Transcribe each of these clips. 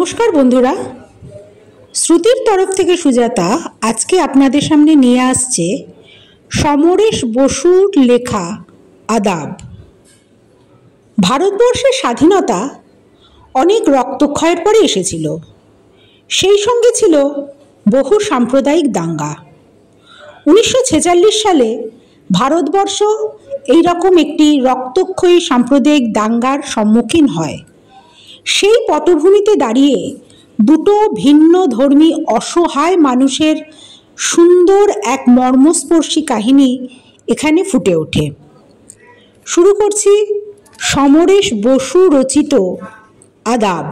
নমস্কার বন্ধুরা, শ্রুতির তরফ থেকে সুজাতা আজকে আপনাদের সামনে নিয়ে আসছে সমরেশ বসুর লেখা আদাব। ভারতবর্ষের স্বাধীনতা অনেক রক্তক্ষয়ের পরে এসেছিল। সেই সঙ্গে ছিল বহু সাম্প্রদায়িক দাঙ্গা। 1946 সালে ভারতবর্ষ এই রকম একটি রক্তক্ষয়ী সাম্প্রদায়িক দাঙ্গার সম্মুখীন হয়। সেই পটভূমিতে দাঁড়িয়ে দুটো ভিন্ন ধর্মী অসহায় মানুষের সুন্দর এক মর্মস্পর্শী কাহিনী এখানে ফুটে ওঠে। শুরু করছি সমরেশ বসু রচিত আদাব।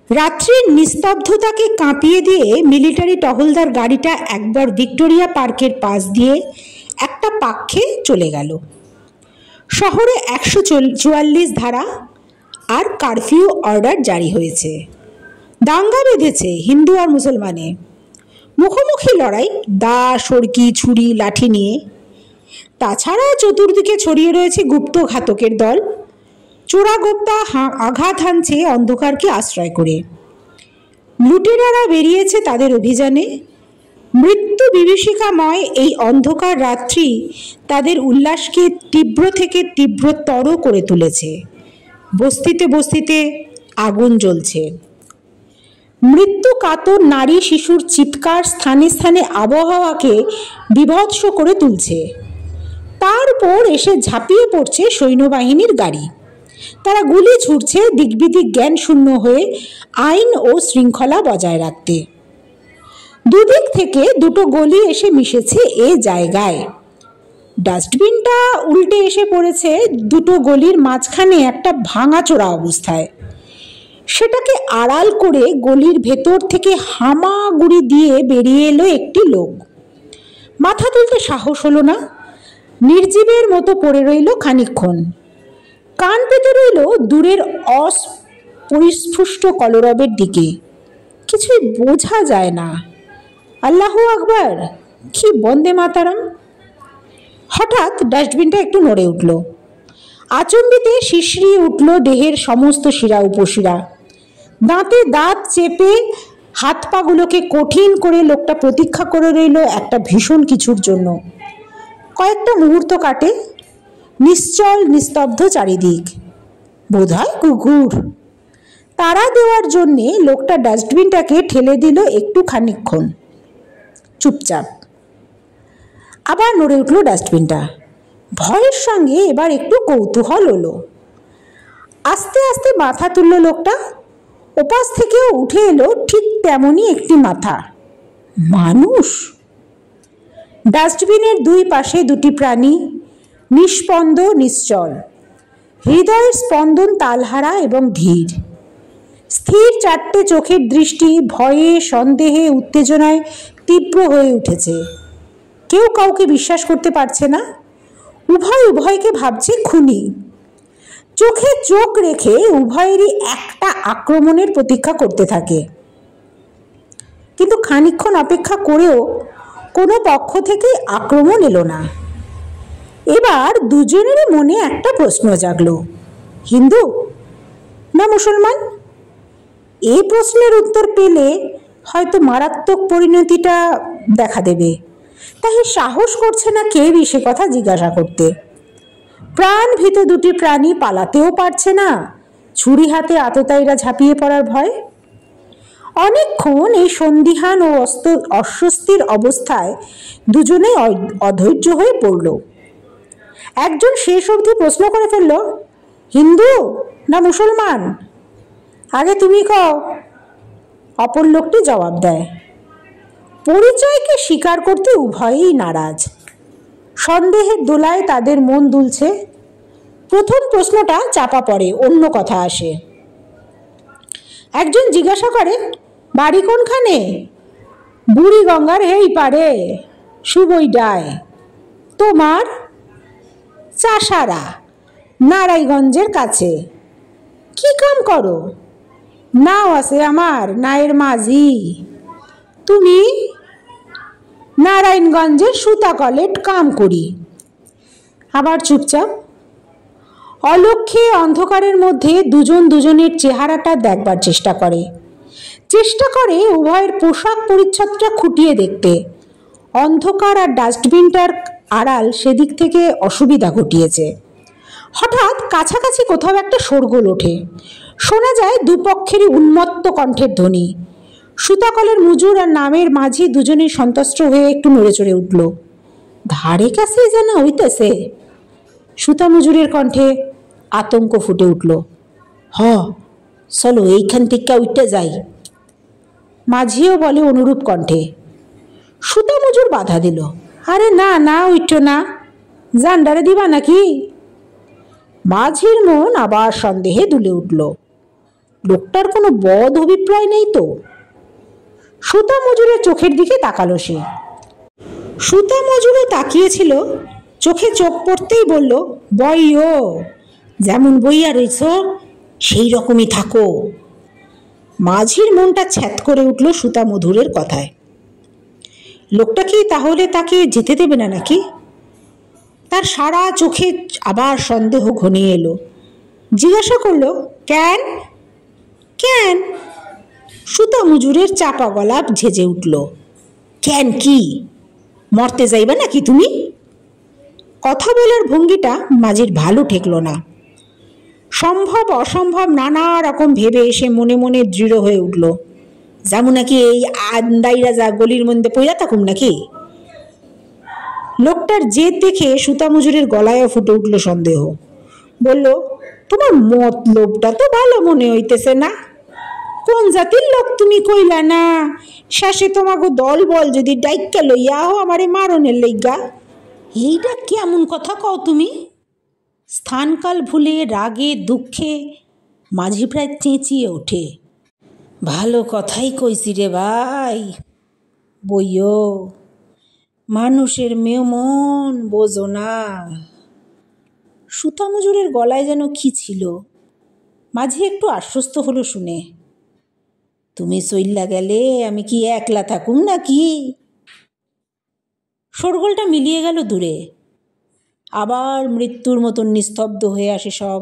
রাত্রির নিস্তব্ধতাকে কাঁপিয়ে দিয়ে মিলিটারি টহলদার গাড়িটা একবার ভিক্টোরিয়া পার্কের পাশ দিয়ে একটা পাক্ষে চলে গেল। শহরে 144 ধারা আর কারফিউ অর্ডার জারি হয়েছে। দাঙ্গা বেঁধেছে হিন্দু আর মুসলমানে, মুখোমুখি লড়াই, দা, সরকি, ছুরি, লাঠি নিয়ে। তাছাড়া চতুর্দিকে ছড়িয়ে রয়েছে গুপ্ত ঘাতকের দল। চোরাগোপ্তা আঘাত হানছে অন্ধকারকে আশ্রয় করে। লুটেরারা বেরিয়েছে তাদের অভিযানে। মৃত্যু বিভীষিকাময় এই অন্ধকার রাত্রি তাদের উল্লাসকে তীব্র থেকে তীব্রতর করে তুলেছে। বস্তিতে বস্তিতে আগুন জ্বলছে। মৃত্যু কাতর নারী শিশুর চিৎকার স্থানে স্থানে আবহাওয়াকে বিভৎস করে তুলছে। তারপর এসে ঝাঁপিয়ে পড়ছে সৈন্যবাহিনীর গাড়ি। তারা গুলি ছুড়ছে দিকবিদিক জ্ঞান শূন্য হয়ে আইন ও শৃঙ্খলা বজায় রাখতে। দুদিক থেকে দুটো গলি এসে মিশেছে এ জায়গায়। ডাস্টবিনটা উল্টে এসে পড়েছে দুটো গলির মাঝখানে একটা ভাঙাচোরা অবস্থায়। সেটাকে আড়াল করে গলির ভেতর থেকে হামাগুড়ি দিয়ে বেরিয়ে এলো একটি লোক। মাথা তুলতে সাহস হলো না। নির্জীবের মতো পড়ে রইল খানিকক্ষণ। কান পেতে রইল দূরের অপরিস্ফুষ্ট কলরবের দিকে। কিছুই বোঝা যায় না। আল্লাহু আকবার, কি বন্দে মাতারাম। হঠাৎ ডাস্টবিনটা একটু নড়ে উঠল। আচম্বিতে শিশিয়ে উঠল দেহের সমস্ত শিরা উপশিরা। দাঁতে দাঁত চেপে হাত পাগুলোকে কঠিন করে লোকটা প্রতীক্ষা করে রইল একটা ভীষণ কিছুর জন্য। কয়েকটা মুহূর্ত কাটে। নিশ্চল নিস্তব্ধ চারিদিক। বোধহয় কুকুর। তাড়া দেওয়ার জন্যে লোকটা ডাস্টবিনটাকে ঠেলে দিল একটু খানিকক্ষণ। চুপচাপ। আবার নড়ে উঠল ডাস্টবিনটা। ভয়ের সঙ্গে এবার একটু কৌতূহল হলো। আস্তে আস্তে মাথা তুলল লোকটা। ওপাশ থেকেও উঠে এলো ঠিক তেমনই একটি মাথা। মানুষ। ডাস্টবিনের দুই পাশে দুটি প্রাণী, নিষ্পন্দ, নিশ্চল। হৃদয়ের স্পন্দন তালহারা এবং ধীর। স্থির চারটে চোখের দৃষ্টি ভয়ে, সন্দেহে, উত্তেজনায় তীব্র হয়ে উঠেছে। কেউ কাউকে বিশ্বাস করতে পারছে না। উভয় উভয়কে ভাবছে খুনি। চোখে চোখ রেখে উভয়েরই একটা আক্রমণের প্রতীক্ষা করতে থাকে। কিন্তু খানিকক্ষণ অপেক্ষা করেও কোনো পক্ষ থেকে আক্রমণ এলো না। এবার দুজনেরই মনে একটা প্রশ্ন জাগলো, হিন্দু না মুসলমান? এই প্রশ্নের উত্তর পেলে হয়তো মারাত্মক পরিণতিটা দেখা দেবে। তাই সাহস করছে না কেউই সে কথা জিজ্ঞাসা করতে। প্রাণ ভীত দুটি প্রাণী পালাতেও পারছে না, ছুরি হাতে আততায়ীরা ঝাঁপিয়ে পড়ার ভয়। অনেকক্ষণ এই সন্দিহান ও অস্বস্তির অবস্থায় দুজনেই অধৈর্য হয়ে পড়ল। একজন শেষ অবধি প্রশ্ন করে ফেলল, হিন্দু না মুসলমান? আগে তুমি কও। অপর লোকটি জবাব দেয়। পরিচয়কে স্বীকার করতে উভয়েই নারাজ। সন্দেহের দোলায় তাদের মন দুলছে। প্রথম প্রশ্নটা চাপা পড়ে, অন্য কথা আসে। একজন জিজ্ঞাসা করে, বাড়ি কোনখানে? বুড়ি গঙ্গার হেই পারে, সুবইডায়। তোমার? চাষারা, নারায়ণগঞ্জের কাছে। কি কাম করো? নাও আছে আমার, নায়ের মাঝি। তুমি? নারায়ণগঞ্জের সুতা কলেট কাম করি। আবার চুপচাপ। অলক্ষ লক্ষ্যে অন্ধকারের মধ্যে দুজন দুজনের চেহারাটা দেখবার চেষ্টা করে উভয়ের পোশাক পরিচ্ছদটা খুঁটিয়ে দেখতে। অন্ধকার আর ডাস্টবিনটার আড়াল সেদিক থেকে অসুবিধা ঘটিয়েছে। হঠাৎ কাছাকাছি কোথাও একটা শোরগোল ওঠে। শোনা যায় দুপক্ষেরই উন্মত্ত কণ্ঠের ধ্বনি। সুতাকলের মুজুর আর নামের মাঝি দুজনেই সন্ত্রস্ত হয়ে একটু নড়ে চড়ে উঠল। ধারে কাছে যেন হইতেছে। সুতা মজুরের কণ্ঠে আতঙ্ক ফুটে উঠল। চলো এইখান থেকে উঠতে যাই। মাঝিও বলে অনুরূপ কণ্ঠে। সুতা মজুর বাধা দিল। আরে না না, উঠো না, জান্ডারে দিবা নাকি? মাঝির মন আবার সন্দেহে দুলে উঠল। লোকটার কোনো বদ অভিপ্রায় নেই তো? সুতা মজুরের চোখের দিকে তাকালো সে। সুতা মজুরও তাকিয়েছিল। চোখে চোখ পড়তেই বলল, বইও, যেমন বইয়া রয়েছ সেই রকমই থাকো। মাঝির মনটা ছ্যাত করে উঠল সুতা মধুরের কথায়। লোকটা কি তাহলে তাকে যেতে দেবে না নাকি? তার সারা চোখে আবার সন্দেহ ঘনিয়ে এলো। জিজ্ঞাসা করলো, কেন কেন? সুতা মজুরের চাপা গলা ঝেঁজে উঠল। কেন কি? মরতে যাইবা নাকি তুমি? কথা বলার ভঙ্গিটা মাঝির ভালো ঠেকল না। সম্ভব অসম্ভব নানা রকম ভেবে এসে মনে মনে দৃঢ় হয়ে উঠল। যেমন নাকি এই আন্দাইরা যা গলির মধ্যে পইরা থাকুম নাকি? লোকটার জেদ দেখে সুতা মজুরের গলায়ও ফুটে উঠল সন্দেহ। বলল, তোমার মতলবটা তো ভালো মনে হইতেছে না। কোন জাতির লোক তুমি কইলা না? শেষে তোমাকে দল বল যদি ডাইক্কা লইয়া হো আমারে মারণের লইগা। এইটা কেমন কথা কও তুমি? স্থানকাল ভুলে রাগে দুঃখে মাঝি প্রায় চেঁচিয়ে ওঠে। ভালো কথাই কইছি রে ভাই, বইও, মানুষের মেয়ে মন বোঝো না। সুতা মজুরের গলায় যেন কি ছিল। মাঝি একটু আশ্বস্ত হলো শুনে। তুমি চইল্লা গেলে আমি কি একলা থাকুম নাকি? শোরগোলটা মিলিয়ে গেল দূরে। আবার মৃত্যুর মতন নিস্তব্ধ হয়ে আসে সব।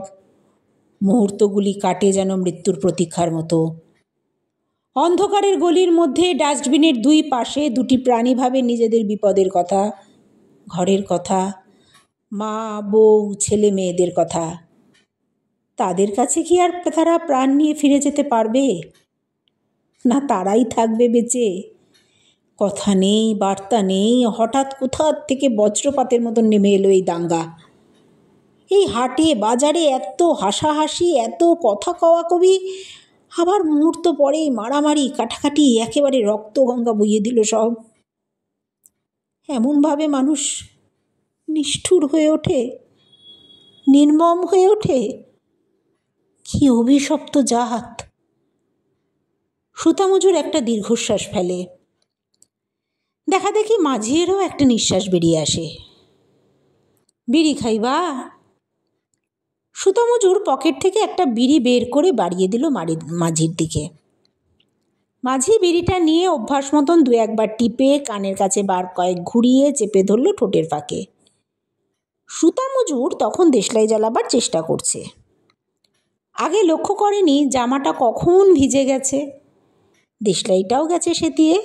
মুহূর্তগুলি কাটে যেন মৃত্যুর প্রতীক্ষার মতো। অন্ধকারের গলির মধ্যে ডাস্টবিনের দুই পাশে দুটি প্রাণী ভাবে নিজেদের বিপদের কথা, ঘরের কথা, মা বউ ছেলে মেয়েদের কথা। তাদের কাছে কি আর তারা প্রাণ নিয়ে ফিরে যেতে পারবে? না তারাই থাকবে বেঁচে? কথা নেই, বার্তা নেই। হঠাৎ কোথার থেকে বজ্রপাতের মতন নেমে এলো এই দাঙ্গা। এই হাটে বাজারে এত হাসাহাসি, এত কথা কওয়া কবি, আবার মুহূর্ত পরেই মারামারি কাটাকাটি, একেবারে রক্তগঙ্গা বইয়ে দিল সব। এমনভাবে মানুষ নিষ্ঠুর হয়ে ওঠে, নির্মম হয়ে ওঠে। কি অভিশপ্ত জাত! সুতা মজুর একটা দীর্ঘশ্বাস ফেলে। দেখা দেখি মাঝিরও একটা নিঃশ্বাস বেরিয়ে আসে। বিড়ি খাইবা? সুতা মজুর পকেট থেকে একটা বিড়ি বের করে বাড়িয়ে দিল মাঝির দিকে। মাঝি বিড়িটা নিয়ে অভ্যাস মতন দু একবার টিপে কানের কাছে বার কয়েক ঘুরিয়ে চেপে ধরল ঠোঁটের ফাঁকে। সুতা মজুর তখন দেশলাই জ্বালাবার চেষ্টা করছে। আগে লক্ষ্য করেনি জামাটা কখন ভিজে গেছে। দেশলাইটাও গেছে সেতিয়ে।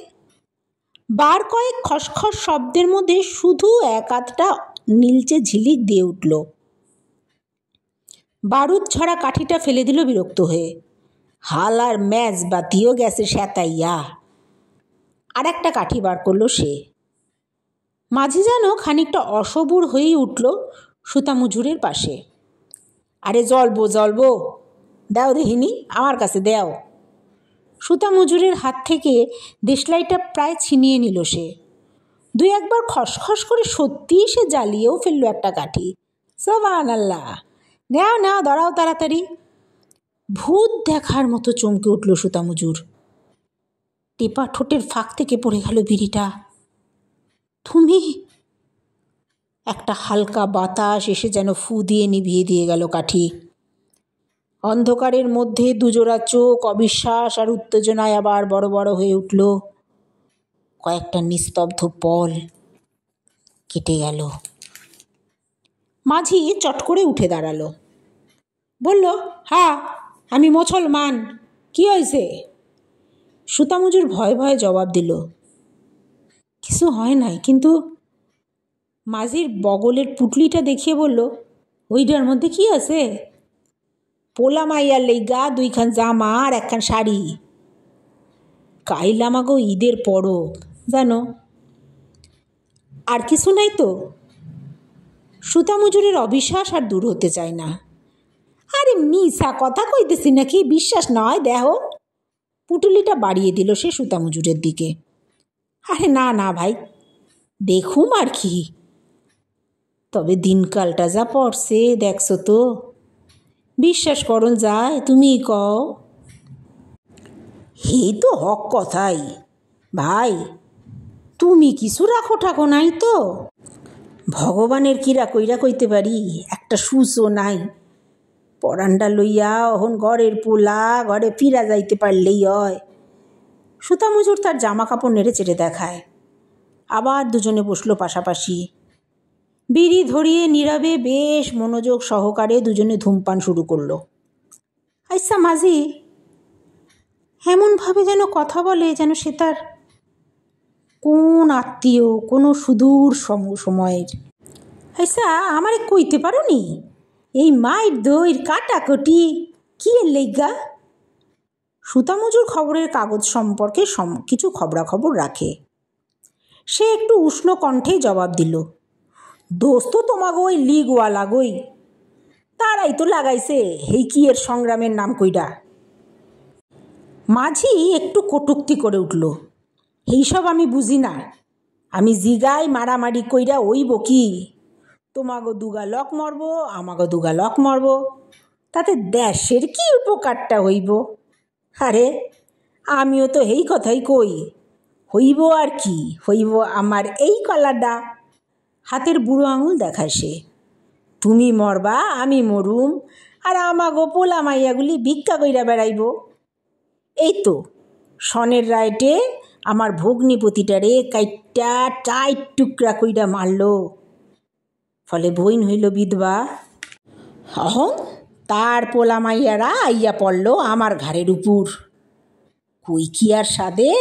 বার কয়েক খসখস শব্দের মধ্যে শুধু এক আধটা নীলচে ঝিলিক দিয়ে উঠল। বারুদ ছড়া কাঠিটা ফেলে দিল বিরক্ত হয়ে। হালার ম্যাচ বাতিও গেছে শ্যাতাইয়া। আর একটা কাঠি বার করলো সে। মাঝি যেন খানিকটা অসবুর হয়েই উঠল সুতা মজুরের পাশে। আরে জ্বলবো, দাও দেখিনি, আমার কাছে দাও। সুতা মজুরের হাত থেকে দেশলাইটা প্রায় ছিনিয়ে নিল সে। দুই একবার খসখস করে সত্যিই সে জ্বালিয়েও ফেললো একটা কাঠি। সুবহানাল্লাহ, নাও দাঁড়াও তাড়াতাড়ি। ভূত দেখার মতো চমকে উঠল সুতা মজুর। টেপা ঠোঁটের ফাঁক থেকে পড়ে গেল বিড়িটা। তুমি? একটা হালকা বাতাস এসে যেন ফু দিয়ে নিভিয়ে দিয়ে গেল কাঠি। অন্ধকারের মধ্যে দুজোড়া চোখ অবিশ্বাস আর উত্তেজনায় আবার বড় বড় হয়ে উঠল। কয়েকটা নিস্তব্ধ পল কেটে গেল। মাঝি চট করে উঠে দাঁড়ালো। বলল, হ্যাঁ আমি মুসলমান, কি হয়েছে? সুতামজুর ভয়ে ভয়ে জবাব দিল, কিছু হয় নাই, কিন্তু মাঝির বগলের পুটলিটা দেখিয়ে বলল, ওইটার মধ্যে কি আছে? পোলা মাইয়ার লেগা 2খান জামা আর 1খান শাড়ি। কাইলামাগো ঈদের পরব জানো, আর কিছু নাই তো? সুতামজুরের অবিশ্বাস আর দূর হতে চায় না। আরে মিশা কথা কইতেছি নাকি, বিশ্বাস নয় দেহ। পুটুলিটা বাড়িয়ে দিল সে সুতামজুরের দিকে। আরে না না ভাই, দেখুম আর কি, তবে দিনকালটা যা পড়ছে দেখছো তো, বিশ্বাস করন যায়, তুমি কও। এই তো হক কথাই ভাই, তুমি কিছু রাখো ঠাকো নাই তো? ভগবানের কিরা কইরা কইতে পারি, একটা সুচও নাই। পরান্ডা লইয়া অহন ঘরের পোলা ঘরে ফিরা যাইতে পারলেই হয়। সুতামজুর তার জামা কাপড় নেড়ে চেড়ে দেখায়। আবার দুজনে বসলো পাশাপাশি, বিড়ি ধরিয়ে নীরবে বেশ মনোযোগ সহকারে দুজনে ধূমপান শুরু করলো। আচ্ছা মাঝি এমনভাবে যেন কথা বলে যেন সে তার কোন আত্মীয়, কোনো সুদূর সময়ের। আচ্ছা আমারে কইতে পারো নি, এই মায়ের দইর কাটাকটি কি এর লেগা? সুতামজুর খবরের কাগজ সম্পর্কে কিছু খবরাখবর রাখে। সে একটু উষ্ণ কণ্ঠে জবাব দিল, দোস্ত তোমাগো ওই লিগওয়ালা গই, তারাই তো লাগাইছে এই কি এর সংগ্রামের নাম কইরা। মাঝি একটু কটূক্তি করে উঠল, এইসব আমি বুঝি না, আমি জিগাই মারামারি কইরা ওইব কি? তোমাগো দুগা লক মরব, আমাগো দুগা লক মরব, তাতে দেশের কি উপকারটা হইব? আরে আমিও তো এই কথাই কই, হইব আর কি, হইব আমার এই কলাডা। হাতের বুড়ো আঙুল দেখায় সে। তুমি মরবা, আমি মরুম, আর আমাগো পোলা মাইয়াগুলি ভিক্ষা কইরা বেড়াইব। এই তো সনের রাইটে আমার ভগ্নিপতিটারে কাইটটা টাইট টুকরা কইরা মারল, ফলে বইন হইল বিধবা। অহং তার পোলা মাইয়ারা আইয়া পড়ল আমার ঘাড়ের উপর। কই কি আর সাদে,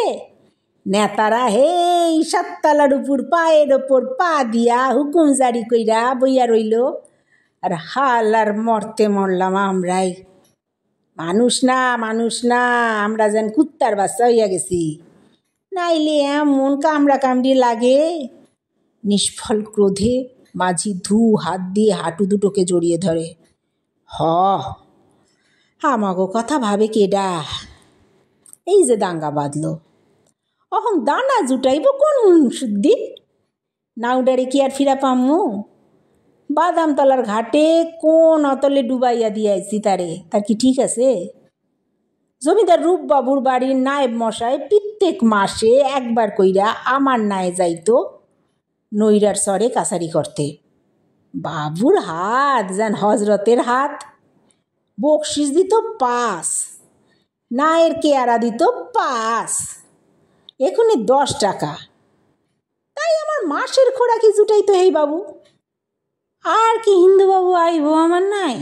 নেতারা হেই সাততলার উপর পায়ের ওপর পা দিয়া হুকুম জারি কইরা বইয়া রইল, আর হাল আর মরতে মরলাম আমরাই। মানুষ না মানুষ না, আমরা যেন কুত্তার বাচ্চা হইয়া গেছি, নাইলে এমন কামড়া কামড়ি লাগে। নিষ্ফল ক্রোধে মাঝি হাত দিয়ে হাঁটু দুটোকে জড়িয়ে ধরে। আমাগো কথা ভাবে কেডা? এই যে দাঙ্গা বাঁধল, অহং দানা জুটাইব কোন শুদ্ধি? নাউডারে কি আর ফিরা পামু? বাদামতলার ঘাটে কোন অতলে ডুবাইয়া দিয়াছি তারে, তার কি ঠিক আছে? জমিদার রূপবাবুর বাড়ির নায়েব মশাই প্রত্যেক মাসে একবার কইরা আমার নায়ে যাইতো নৈরার সরে কাছারি করতে। বাবুর হাত যেন হজরতের হাত, বকশিস দিত 5, নায়ের কেয়ারা দিত 5, এখনই 10 টাকা। তাই আমার মাসের খোরাকি জুটাইতো এই বাবু। আর কি হিন্দুবাবু আইব আমার নাই?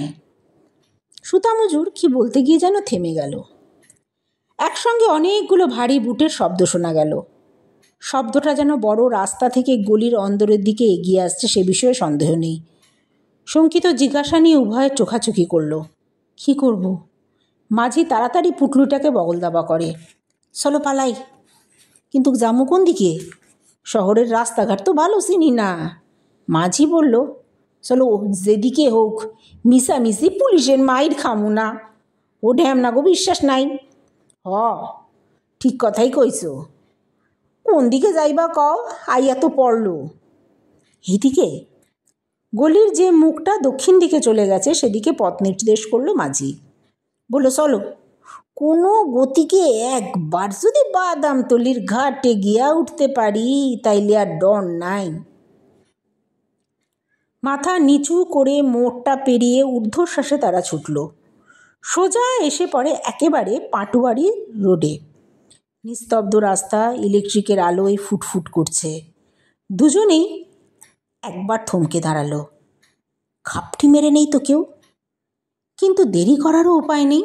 সুতামজুর কি বলতে গিয়ে যেন থেমে গেল। একসঙ্গে অনেকগুলো ভারী বুটের শব্দ শোনা গেল। শব্দটা যেন বড় রাস্তা থেকে গলির অন্দরের দিকে এগিয়ে আসছে, সে বিষয়ে সন্দেহ নেই। শঙ্কিত জিজ্ঞাসা নিয়ে উভয়ে চোখাচোখি করল। কি করব? মাঝি তাড়াতাড়ি পুটলুটাকে বগল দাবা করে, চলো পালাই। কিন্তু যামু কোন দিকে? শহরের রাস্তাঘাট তো ভালো চিনি না। মাঝি বলল, চলো যেদিকে হোক, মিশামিশি পুলিশের মাইর খামু না, ও ঢ্যামনা গো বিশ্বাস নাই। ঠিক কথাই কইছো, কোন দিকে যাইবা কও, আইয়া তো পড়ল এইদিকে। গলির যে মুখটা দক্ষিণ দিকে চলে গেছে সেদিকে পথ নির্দেশ করলো মাঝি। বললো, চলো। কোনো গতিকে একবার যদি বাদামতলির ঘাটে গিয়া উঠতে পারি তাইলে আর ডর নাই। মাথা নিচু করে মোড়টা পেরিয়ে ঊর্ধ্বশ্বাসে তারা ছুটল। সোজা এসে পড়ে একেবারে পাটুয়ারি রোডে। নিস্তব্ধ রাস্তা, ইলেকট্রিকের আলোয় ফুটফুট করছে। দুজনেই একবার থমকে দাঁড়ালো। খাপটি মেরে নেই তো কেউ? কিন্তু দেরি করারও উপায় নেই।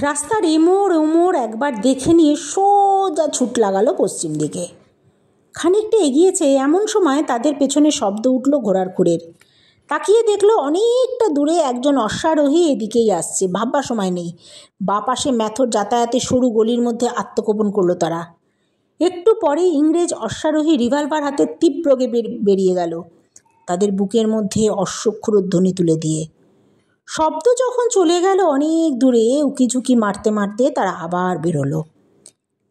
রাস্তার এমোড় ওমোড় একবার দেখে নিয়ে সোজা ছুট লাগালো পশ্চিম দিকে। খানিকটা এগিয়েছে এমন সময় তাদের পেছনে শব্দ উঠল ঘোড়ার খুরের। তাকিয়ে দেখলো অনেকটা দূরে একজন অশ্বারোহী এদিকেই আসছে। ভাববার সময় নেই। বাঁ পাশে ম্যাথর যাতায়াতের সরু গলির মধ্যে আত্মগোপন করলো তারা। একটু পরে ইংরেজ অশ্বারোহী রিভলভার হাতে তীব্রগে বেরিয়ে গেল, তাদের বুকের মধ্যে অশ্বক্ষুরের ধ্বনি তুলে দিয়ে। শব্দ যখন চলে গেল অনেক দূরে, উকিঝুঁকি মারতে মারতে তারা আবার বেরোলো।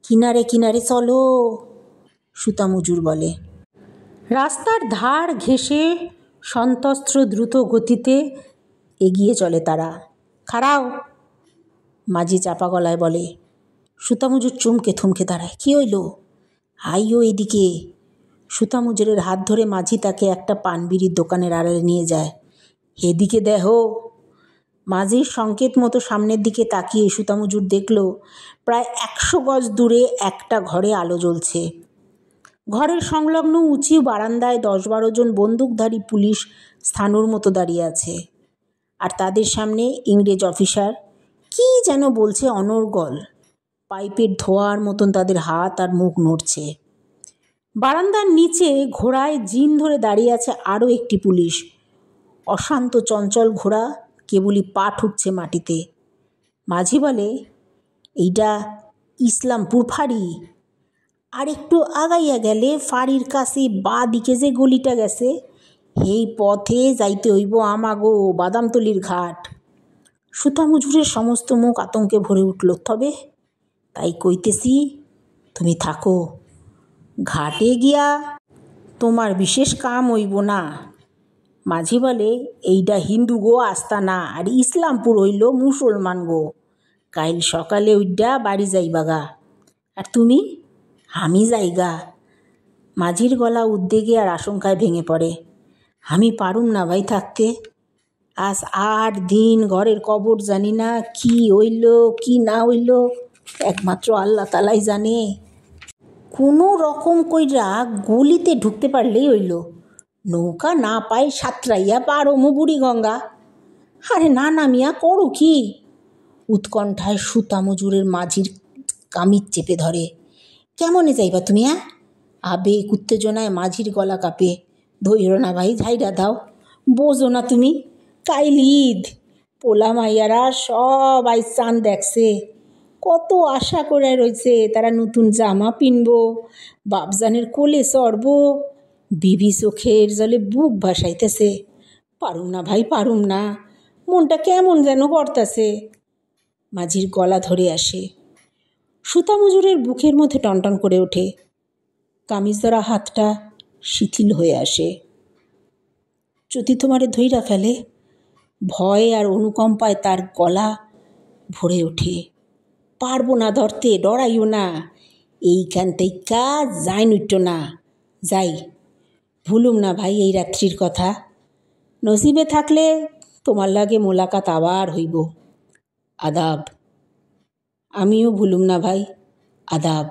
কিনারে কিনারে চলো, সুতামুজুর বলে। রাস্তার ধার ঘেঁষে সন্তস্ত্র দ্রুত গতিতে এগিয়ে চলে তারা। খাড়াও, মাঝি চাপা গলায় বলে। সুতামুজুর চমকে থমকে দাঁড়ায়। কী হইল? আইও এদিকে। সুতামুজুরের হাত ধরে মাঝি তাকে একটা পানবিড়ির দোকানের আড়ালে নিয়ে যায়। এদিকে দেহ। মাঝির সংকেত মতো সামনের দিকে তাকিয়ে সুতামুজুর দেখল প্রায় 100 গজ দূরে একটা ঘরে আলো জ্বলছে। ঘরের সংলগ্ন উঁচু বারান্দায় 10-12 জন বন্দুকধারী পুলিশ স্থানুর মতো দাঁড়িয়ে আছে, আর তাদের সামনে ইংরেজ অফিসার কি যেন বলছে অনর্গল। পাইপের ধোঁয়ার মতন তাদের হাত আর মুখ নড়ছে। বারান্দার নিচে ঘোড়ায় জিন ধরে দাঁড়িয়ে আছে আরও একটি পুলিশ। অশান্ত চঞ্চল ঘোড়া কেবলই পা ঠুকছে মাটিতে। মাঝি বলে, এইটা ইসলামপুর ফাঁড়ি। আর একটু আগাইয়া গেলে ফাঁড়ির কাছে বাঁ দিকে যে গলিটা গেছে, এই পথে যাইতে হইব আমাগো বাদামতলির ঘাট। সুতামুজুরের সমস্ত মুখ আতঙ্কে ভরে উঠল। তবে তাই কইতেছি, তুমি থাকো, ঘাটে গিয়া তোমার বিশেষ কাম হইব না। মাঝি বলে, এইটা হিন্দু গো আস্তানা, আর ইসলামপুর হইল মুসলমান গো। কাইল সকালে ওইটা বাড়ি যাইবাগা। আর তুমি? আমি যাইগা। মাঝির গলা উদ্বেগে আর আশঙ্কায় ভেঙে পড়ে। আমি পারুম না ভাই থাকতে। আজ 8 দিন ঘরের কবর জানি না, কি হইল কি না হইল একমাত্র আল্লাহ তালাই জানে। কোনো রকম কইরা গলিতে ঢুকতে পারলেই হইল। নৌকা না পাই সাঁতরাইয়া পারমু বুড়ি গঙ্গা। আরে না নামিয়া করো কি? উৎকণ্ঠায় সুতামুজুরের মাঝির কামিজ চেপে ধরে। কেমনে যাইবা তুমি? আবেগ উত্তেজনায় মাঝির গলা কাঁপে। ধৈর্য না ভাই, ঝাইরা দাও। বোঝো না তুমি, কাইল ঈদ। পোলা মাইয়ারা সব আজ চাঁদ দেখছে। কত আশা করে রয়েছে তারা নতুন জামা পিনব, বাপজানের কোলে চড়ব। বিবি চোখের জলে বুক ভাসাইতেছে। পারুম না ভাই, পারুম না। মনটা কেমন যেন করতেছে। মাঝির গলা ধরে আসে। সুতামুজুরের বুকের মধ্যে টনটন করে ওঠে। কামিজ ধরা হাতটা শিথিল হয়ে আসে। যদি তোমারে ধইরা ফেলে? ভয় আর অনুকম্পায় তার গলা ভরে ওঠে। পারবো না ধরতে, ডরাইও না। এইখান থেকে যাই নইট না, যাই। ভুলুম না ভাই এই রাত্রির কথা। নসিবে থাকলে তোমার লাগে মোলাকাত আবার হইব। আদাব। আমিও ভুলুম না ভাই, আদাব।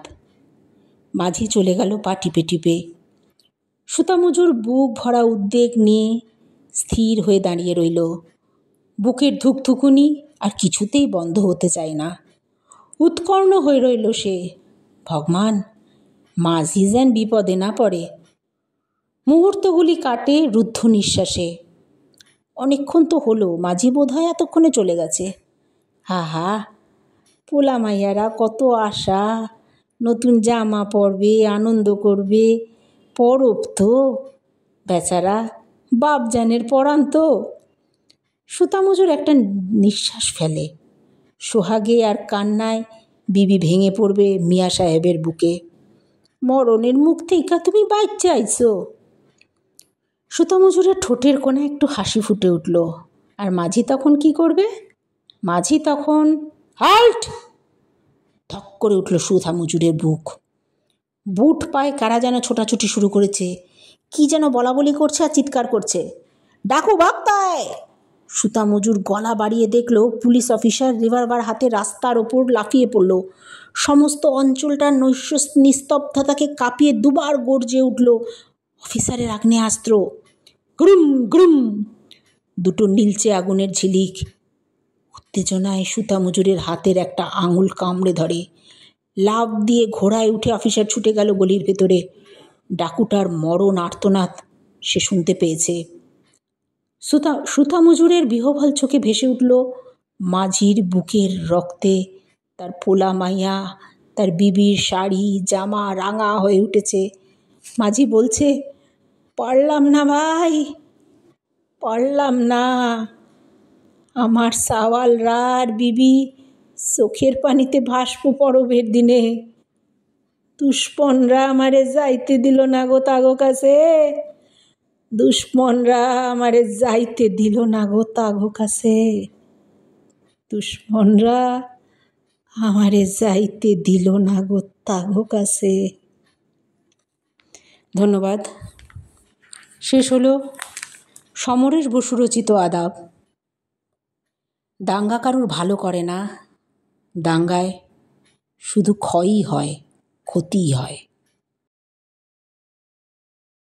মাঝি চলে গেল পা টিপে টিপে। সুতামুজুর বুক ভরা উদ্বেগ নিয়ে স্থির হয়ে দাঁড়িয়ে রইল। বুকের ধুকধুকুনি আর কিছুতেই বন্ধ হতে চায় না। উৎকর্ণ হয়ে রইল সে। ভগবান, মাঝি যেন বিপদে না পড়ে। মুহূর্তগুলি কাটে রুদ্ধ নিঃশ্বাসে। অনেকক্ষণ তো হলো, মাঝি বোধ হয় এতক্ষণে চলে গেছে। হা হা, পোলা মাইয়ারা কত আশা, নতুন জামা পরবে, আনন্দ করবে, পরব তো। বেচারা বাপজানের পরান তো। সুতামুজুর একটা নিঃশ্বাস ফেলে। সোহাগে আর কান্নায় বিবি ভেঙে পড়বে মিয়া সাহেবের বুকে। মরণের মুখ থেকে তুমি বাচ্চা আইছো। সুতামুজুরের ঠোঁটের কোণে একটু হাসি ফুটে উঠল। আর মাঝি তখন কি করবে? মাঝি তখন হাল্ট! ধক করে উঠল সুতামুজুরের বুক। বুট পায়ে কারা যেন ছোটাছুটি শুরু করেছে। কি যেন বলা বলি করছে আর চিৎকার করছে। ডাকো বাপ্তায়! সুতামুজুর গলা বাড়িয়ে দেখল পুলিশ অফিসার রিভলভার হাতে রাস্তার ওপর লাফিয়ে পড়ল। সমস্ত অঞ্চলটার নিস্তব্ধতাকে কাঁপিয়ে দুবার গর্জে উঠল অফিসারের আগ্নেয়াস্ত্র। Groom groom! দুটো নীলচে আগুনের ঝিলিক। উত্তেজনায় সুতা মজুরের হাতের একটা আঙুল কামড়ে ধরে। লাফ দিয়ে ঘোড়ায় উঠে অফিসার ছুটে গেল গলির ভেতরে। ডাকুটার মরণ আর্তনাদ সে শুনতে পেয়েছে। সুতা মজুরের বিহ্বল চোখে ভেসে উঠল মাঝির বুকের রক্তে। তার পোলা মাইয়া, তার বিবির শাড়ি জামা রাঙা হয়ে উঠেছে। মাঝি বলছে, পারলাম না ভাই, পারলাম না। আমার সাওয়ালরার বিবি চোখের পানিতে ভাসবো পরবের দিনে। দুশ্মনরা আমারে যাইতে দিল না গো তাগো কাছে, দুশ্মনরা আমারে যাইতে দিল না গো তাগো কাছে, দুশ্মনরা আমারে যাইতে দিল না গো তাগো কাছে। ধন্যবাদ। শেষ হলো সমরেশ বসু রচিত আদাব। দাঙ্গা কারুর ভালো করে না, দাঙ্গায় শুধু ক্ষয়ই হয়, ক্ষতিই হয়।